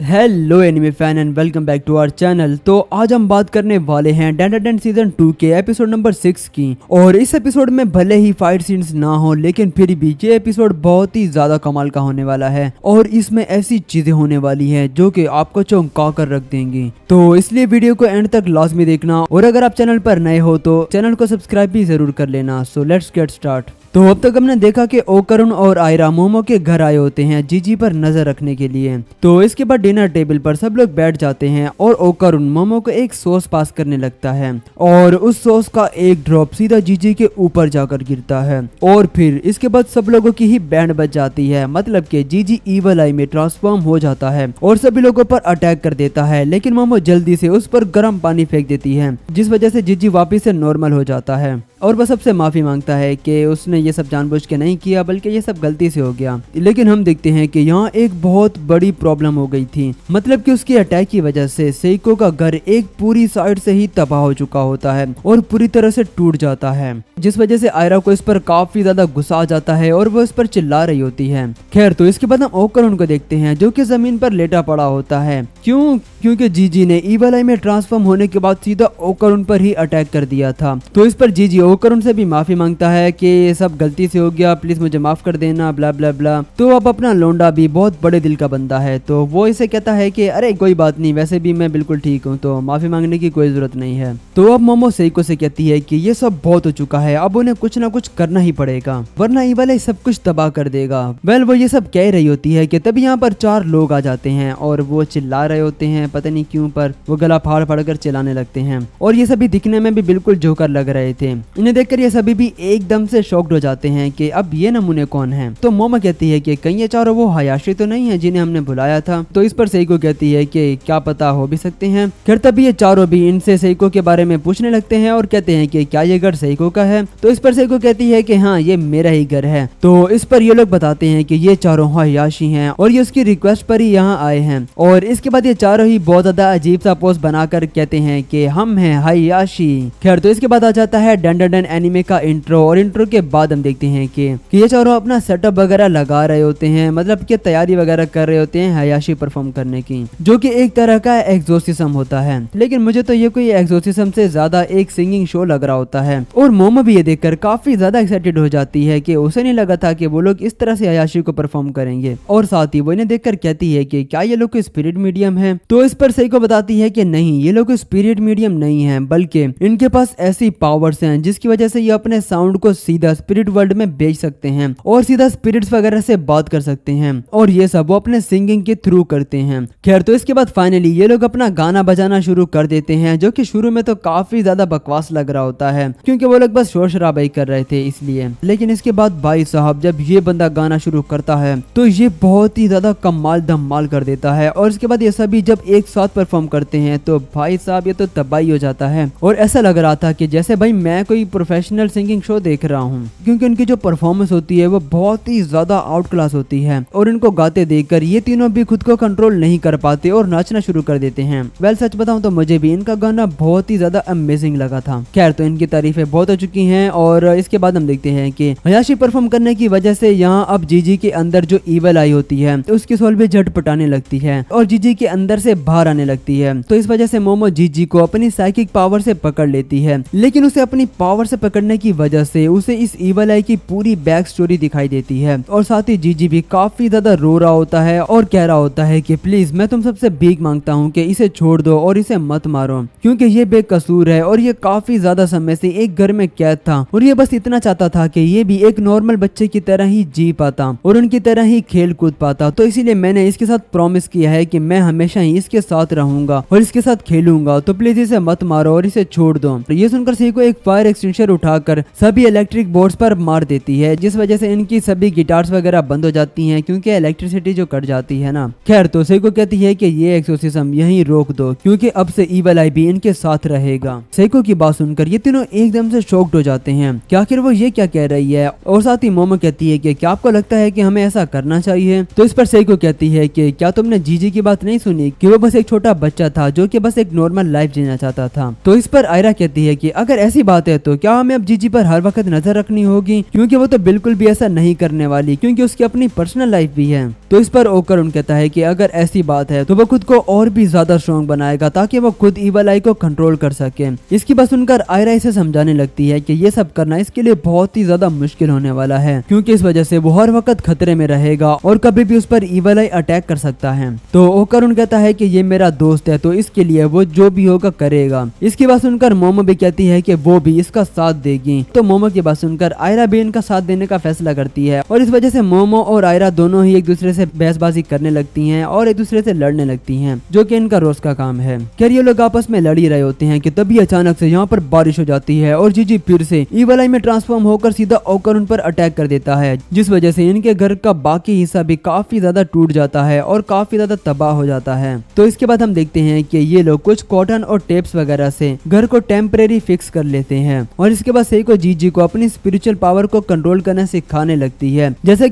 Hello anime fan and welcome back to our channel. तो आज हम बात करने वाले हैं डेंडेडन सीजन 2 के एपिसोड नंबर 6 की। और इस एपिसोड में भले ही फाइट सीन्स ना हो, लेकिन फिर भी ये एपिसोड बहुत ही ज्यादा कमाल का होने वाला है और इसमें ऐसी चीजें होने वाली है जो कि आपको चौंका कर रख देंगी। तो इसलिए वीडियो को एंड तक लाजमी देखना, और अगर आप चैनल पर नए हो तो चैनल को सब्सक्राइब भी जरूर कर लेना। So let's get start. तो अब तक हमने देखा कि ओकरुन और आयरा मोमो के घर आए होते हैं जीजी पर नजर रखने के लिए। तो इसके बाद डिनर टेबल पर सब लोग बैठ जाते हैं और ओकरुन मोमो को एक सॉस पास करने लगता है और उस सॉस का एक ड्रॉप सीधा जीजी के ऊपर जाकर गिरता है। और फिर इसके बाद सब लोगों की ही बैंड बज जाती है, मतलब कि जीजी ईवल आई में ट्रांसफॉर्म हो जाता है और सभी लोगों पर अटैक कर देता है। लेकिन मोमो जल्दी से उस पर गर्म पानी फेंक देती है, जिस वजह से जीजी वापिस से नॉर्मल हो जाता है और बस सबसे माफी मांगता है कि उसने ये सब जानबूझ के नहीं किया, बल्कि ये सब गलती से हो गया। लेकिन हम देखते हैं कि यहाँ एक बहुत बड़ी प्रॉब्लम हो गई थी, मतलब कि उसकी अटैक की वजह से सेइको का घर एक पूरी साइड से ही तबाह हो चुका होता है और पूरी तरह से टूट जाता है, जिस वजह से आयरा को इस पर काफी ज्यादा गुस्सा आ जाता है और वो इस पर चिल्ला रही होती है। खैर, तो इसके बाद हम ओकरुन को देखते हैं जो कि जमीन पर लेटा पड़ा होता है। क्योंकि जीजी ने ईवल आई में ट्रांसफॉर्म होने के बाद सीधा ओकरुन पर ही अटैक कर दिया था। तो इस पर जीजी ओकरुन से भी माफी मांगता है कि ये सब गलती से हो गया, प्लीज मुझे माफ कर देना, ब्ला ब्ला ब्ला। तो अब अपना लोंडा भी बहुत बड़े दिल का बंदा है, तो वो इसे कहता है कि अरे कोई बात नहीं, वैसे भी मैं बिल्कुल ठीक हूँ, तो माफी मांगने की कोई जरूरत नहीं है। तो अब मोमो सेइको से कहती है कि ये सब बहुत हो चुका है, अब उन्हें कुछ ना कुछ करना ही पड़ेगा, वरना ईवल आई सब कुछ तबाह कर देगा। वो ये सब कह रही होती है कि तभी यहाँ पर 4 लोग आ जाते हैं और वो चिल्ला रहे होते हैं, पता नहीं क्यों, पर वो गला फाड़ फाड़ कर चिल्लाने लगते हैं और ये सभी दिखने में भी बिल्कुल जोकर लग रहे थे। इन्हें देखकर ये सभी भी एकदम से शॉक्ड हो जाते हैं कि अब ये नमूने कौन हैं। तो मोमो कहती है कि कहीं ये चारों वो हायाशी तो नहीं है जिन्हें हमने बुलाया था। तो इस पर सेइको कहती है कि क्या पता, हो भी सकते हैं। फिर तभी ये चारों भी इनसे सेइको के बारे में पूछने लगते हैं और कहते हैं कि क्या ये घर सेइको का है। तो इस पर सेइको कहती है कि हाँ, ये मेरा ही घर है। तो इस पर ये लोग बताते हैं कि ये चारों हायाशी हैं और ये उसकी रिक्वेस्ट पर ही यहाँ आए हैं। और इसके बाद ये चारों ही बहुत ज्यादा अजीब सा पोस्ट बनाकर कहते हैं कि हम हैं हायाशी। खैर, तो इसके बाद आ जाता है डेंडेडन एनिमे का इंट्रो, और इंट्रो के बाद हम देखते हैं कि ये चारों अपना सेटअप वगैरह लगा रहे होते हैं, मतलब कि तैयारी वगैरह कर रहे होते हैं हायाशी परफॉर्म करने की, जो कि एक तरह का एक्सोर्सिज्म होता है। लेकिन मुझे तो ये कोई एक्सोर्सिज्म से ज्यादा एक सिंगिंग शो लग रहा होता है। और मोमो भी ये देखकर काफी ज्यादा एक्साइटेड हो जाती है कि उसे नहीं लगा था कि वो लोग इस तरह से हायाशी को परफॉर्म करेंगे। और साथ ही वो इन्हें देखकर कहती है कि क्या ये लोग कोई स्पिरिट मीडियम है। तो इस पर सेइको बताती है कि नहीं, ये लोग स्पिरिट मीडियम नहीं है, बल्कि इनके पास ऐसी पावर्स हैं जिसकी वजह से ये अपने साउंड को सीधा स्पिरिट वर्ल्ड में भेज सकते हैं और सीधा स्पिरिट्स वगैरह से बात कर सकते हैं, और ये सब वो अपने सिंगिंग के थ्रू करते हैं। खैर, तो इसके बाद फाइनली ये लोग अपना गाना बजाना शुरू कर देते हैं, जो कि शुरू में तो काफी ज्यादा बकवास लग रहा होता है क्योंकि वो लोग बस शोर शराबा ही कर रहे थे इसलिए। लेकिन इसके बाद भाई साहब जब ये बंदा गाना शुरू करता है तो ये बहुत ही ज्यादा कमाल धमाल कर देता है। और इसके बाद ये सभी जब एक साथ परफॉर्म करते हैं तो भाई साहब ये तो तबाही हो जाता है। और ऐसा लग रहा था कि जैसे भाई मैं कोई प्रोफेशनल सिंगिंग शो देख रहा हूँ, क्योंकि उनकी जो परफॉर्मेंस होती है वो बहुत ही ज्यादा आउट क्लास होती है। और इनको गाते देखकर ये तीनों भी खुद को कंट्रोल नहीं कर पाते और नाचना शुरू कर देते हैं। सच बताऊं तो मुझे भी इनका गाना बहुत ही ज्यादा अमेजिंग लगा था। खैर, तो इनकी तारीफें बहुत हो चुकी हैं। और इसके बाद हम देखते हैं कि हायाशी परफॉर्म करने की वजह से यहाँ अब जीजी के अंदर जो ईवल आई होती है तो उसकी सोल भी झटपटाने लगती है और जीजी के अंदर से बाहर आने लगती है। तो इस वजह से मोमो जीजी को अपनी साइकिक पावर से पकड़ लेती है, लेकिन उसे अपनी पावर से पकड़ने की वजह से उसे इस ईवल आई की पूरी बैक स्टोरी दिखाई देती है। और साथ ही जीजी भी काफी ज्यादा रो रहा होता है और कह रहा होता है कि प्लीज मैं तुम सबसे भीख मांगता हूँ कि इसे छोड़ दो और इसे मत मारो, क्योंकि ये बेकसूर है और ये काफी ज्यादा समय से एक घर में कैद था और ये बस इतना चाहता था कि ये भी एक नॉर्मल बच्चे की तरह ही जी पाता और उनकी तरह ही खेल कूद पाता। तो इसीलिए मैंने इसके साथ प्रॉमिस किया है कि मैं हमेशा ही इसके साथ रहूंगा और इसके साथ खेलूंगा, तो प्लीज इसे मत मारो और इसे छोड़ दो। ये सुनकर सेइको एक फायर एक्सटिंग्विशर उठाकर सभी इलेक्ट्रिक बोर्ड्स पर मार देती है, जिस वजह से इनकी सभी गिटार्स वगैरह बंद हो जाती हैं क्योंकि इलेक्ट्रिसिटी जो कट जाती है ना। खैर, तो सेइको कहती है कि ये एक्सोर्सिज्म यहीं रोक दो, क्योंकि अब से ईवल आई भी इनके साथ रहेगा। सेइको की बात सुनकर ये तीनों एकदम से शॉक्ड हो जाते हैं कि आखिर वो ये क्या कह रही है। और साथ ही मोमो कहती है कि क्या आपको लगता है कि हमें ऐसा करना चाहिए। तो इस पर सेइको कहती है कि क्या तुमने जीजी की बात नहीं सुनी कि वो बस एक छोटा बच्चा था जो कि बस एक नॉर्मल लाइफ जीना चाहता था। तो इस पर आयरा कहती है कि अगर ऐसी बात है तो क्या हमें अब जीजी पर हर वक्त नजर रखनी होगी, क्योंकि वो तो बिल्कुल भी ऐसा नहीं करने वाली, क्योंकि उसकी अपनी पर्सनल लाइफ भी है। तो इस पर ओकरुन कहता है कि अगर ऐसी बात है तो वो खुद को और भी ज्यादा स्ट्रॉन्ग बनाएगा ताकि वो खुद ईवल आई को कंट्रोल कर सके। इसकी बात सुनकर आयरा इसे समझाने लगती है कि ये सब करना इसके लिए बहुत ही ज्यादा मुश्किल होने वाला है, क्योंकि इस वजह से वो हर वक्त खतरे में रहेगा और कभी भी उस पर ईवल आई अटैक कर सकता है। तो ओकरुन कहता है कि ये मेरा दोस्त है, तो इसके लिए वो जो भी होगा करेगा। इसकी बात सुनकर मोमो भी कहती है कि वो भी इसका साथ देगी। तो मोमो की बात सुनकर आयरा भी इनका साथ देने का फैसला करती है और इस वजह से मोमो और आयरा दोनों ही एक दूसरे से बहसबाजी करने लगती हैं और एक दूसरे से लड़ने लगती हैं, जो कि इनका रोज का काम है। खैर ये लोग आपस में लड़ ही रहे होते हैं कि तभी अचानक से यहाँ पर बारिश हो जाती है और जीजी फिर से ईवल आई में ट्रांसफॉर्म होकर सीधा ओकरुन पर अटैक कर देता है, जिस वजह से इनके घर का बाकी हिस्सा भी काफी ज्यादा टूट जाता है और काफी ज्यादा तबाह हो जाता है। तो इसके बाद हम देखते हैं कि ये लोग कुछ कॉटन और टेप्स वगैरह से घर को टेम्परेरी फिक्स कर लेते हैं और इसके बाद सेइको जीजी को अपनी स्पिरिचुअल पावर को कंट्रोल करना सिखाने लगती है, जैसा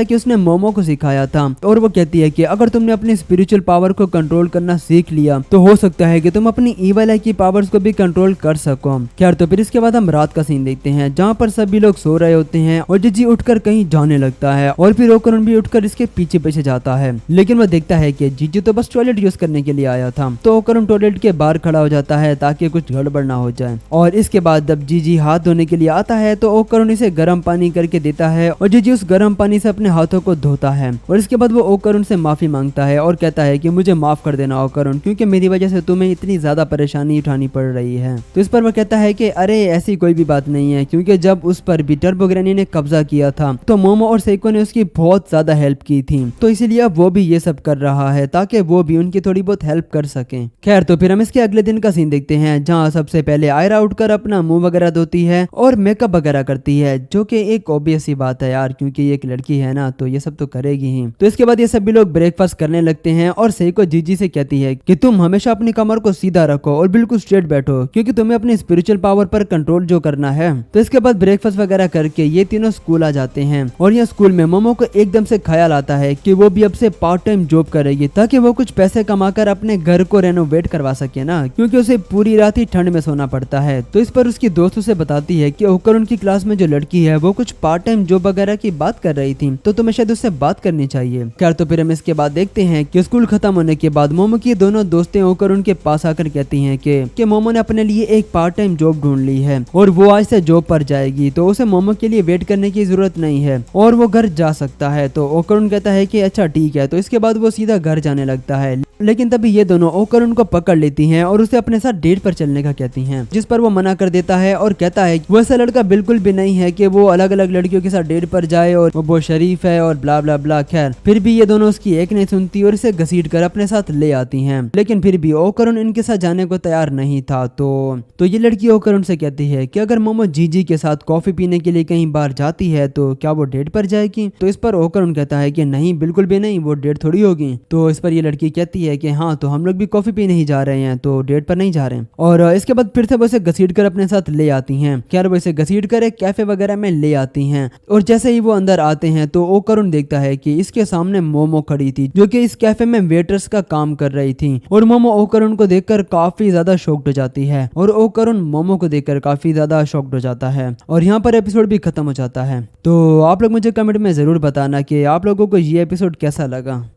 कि उसने मोमो को सिखाया था। और वो कहती है कि अगर तुमने अपनी स्पिरिचुअल पावर को कंट्रोल करना सीख लिया तो हो सकता है कि तुम अपनी ईवल आई की पावर्स को भी कंट्रोल कर सको। खैर तो फिर इसके बाद हम रात का सीन देखते हैं, जहाँ पर सभी लोग सो रहे होते हैं और जीजी उठकर कहीं जाने लगता है और फिर ओकरुन भी उठकर इसके पीछे पीछे जाता है, लेकिन वो देखता है कि जीजी तो बस टॉयलेट यूज करने के लिए आया था। तो ओकरुन टॉयलेट के बाहर खड़ा हो जाता है ताकि कुछ गड़बड़ ना हो जाए। और इसके बाद जब जीजी हाथ धोने के लिए आता है तो ओकरुन इसे गर्म पानी करके देता है और जीजी उस गर्म पानी से अपने हाथों को धोता है और इसके बाद वो ओकरुन से माफी मांगता है और कहता है कि मुझे माफ कर देना ओकरुन, क्योंकि मेरी वजह से तुम्हें इतनी ज्यादा परेशानी उठानी पड़ रही है। तो इस पर वो कहता है कि अरे ऐसी कोई भी बात नहीं है, क्योंकि जब उस पर भी टर्बो ग्रैनी ने कब्जा किया था तो मोमो और सेइको ने उसकी बहुत ज्यादा हेल्प की थी, तो इसीलिए अब वो भी ये सब कर रहा है ताकि वो भी उनकी थोड़ी बहुत हेल्प कर सके। खैर तो फिर हम इसके अगले दिन का सीन देखते हैं, जहाँ सबसे पहले आयरा उठकर अपना मुंह वगैरह धोती है और मेकअप वगैरह करती है, जो कि एक ऑब्वियस सी बात है यार, क्योंकि ये एक लड़की है ना, तो ये सब तो करेगी ही। तो इसके बाद ये सभी लोग ब्रेकफास्ट करने लगते हैं और सेइको जीजी से कहती है कि तुम हमेशा अपनी कमर को सीधा रखो और बिल्कुल स्ट्रेट बैठो, क्योंकि तुम्हें अपनी स्पिरिचुअल पावर पर कंट्रोल जो करना है। तो इसके बाद ब्रेकफास्ट वगैरह करके ये तीनों स्कूल आ जाते हैं और यहाँ स्कूल में मोमो को एकदम से ख्याल आता है कि वो भी अब से पार्ट टाइम जॉब करेगी ताकि वो कुछ पैसे कमाकर अपने घर को रेनोवेट करवा सके ना, क्योंकि उसे पूरी रात ही ठंड में सोना पड़ता है। तो इस पर उसकी दोस्त उसे बताती है कि ओकरुन की क्लास में जो लड़की है वो कुछ पार्ट टाइम जॉब वगैरह की बात कर रही थी, तो तुम्हें शायद उससे बात करनी चाहिए। खैर तो फिर हम इसके बाद देखते हैं कि स्कूल खत्म होने के बाद मोमो की दोनों दोस्तें ओकरुन के पास आकर कहती हैं कि मोमो ने अपने लिए एक पार्ट टाइम जॉब ढूंढ ली है और वो आज से जॉब पर जाएगी, तो उसे मोमो के लिए वेट करने की जरूरत नहीं है और वो घर जा सकता है। तो ओकरुन कहता है कि अच्छा ठीक है। तो इसके बाद वो सीधा घर जाने लगता है, लेकिन तभी ये दोनों ओकरुन को पकड़ लेती हैं और उसे अपने साथ डेट पर चलने का कहती हैं, जिस पर वो मना कर देता है और कहता है वो ऐसा लड़का बिल्कुल भी नहीं है कि वो अलग अलग लड़कियों के साथ डेट पर जाए और वो बहुत शरीफ है और ब्ला ब्ला ब्ला। खैर फिर भी ये दोनों उसकी एक नहीं सुनती और इसे घसीट कर अपने साथ ले आती हैं, लेकिन फिर भी ओकरुन इनके साथ जाने को तैयार नहीं था। तो ये लड़की ओकरुन से कहती है कि अगर मोमो जीजी के साथ कॉफी पीने के लिए कहीं बाहर जाती है तो क्या वो डेट पर जाएगी। तो इस पर ओकरुन कहता है कि नहीं, बिल्कुल भी नहीं, वो डेट थोड़ी होगी। तो इस पर ये लड़की कहती है कि हाँ, तो हम लोग भी कॉफी पीने ही जा रहे हैं, तो डेट पर नहीं जा रहे हैं। और इसके बाद फिर से वो इसे घसीट कर अपने साथ ले आती हैं। खैर वो इसे घसीट कर एक कैफे वगैरह में ले आती हैं और जैसे ही वो अंदर आते हैं तो ओकरुन देखता है कि इसके सामने मोमो खड़ी थी, जो कि इस कैफे में वेटर्स का काम कर रही थी। और मोमो ओकरुन को देखकर काफी ज्यादा शॉक्ड हो जाती है और ओकरुन मोमो को देखकर काफी ज्यादा शॉक्ड हो जाता है और यहाँ पर एपिसोड भी खत्म हो जाता है। तो आप लोग मुझे कमेंट में जरूर बताना कि आप लोगों को ये एपिसोड कैसा लगा।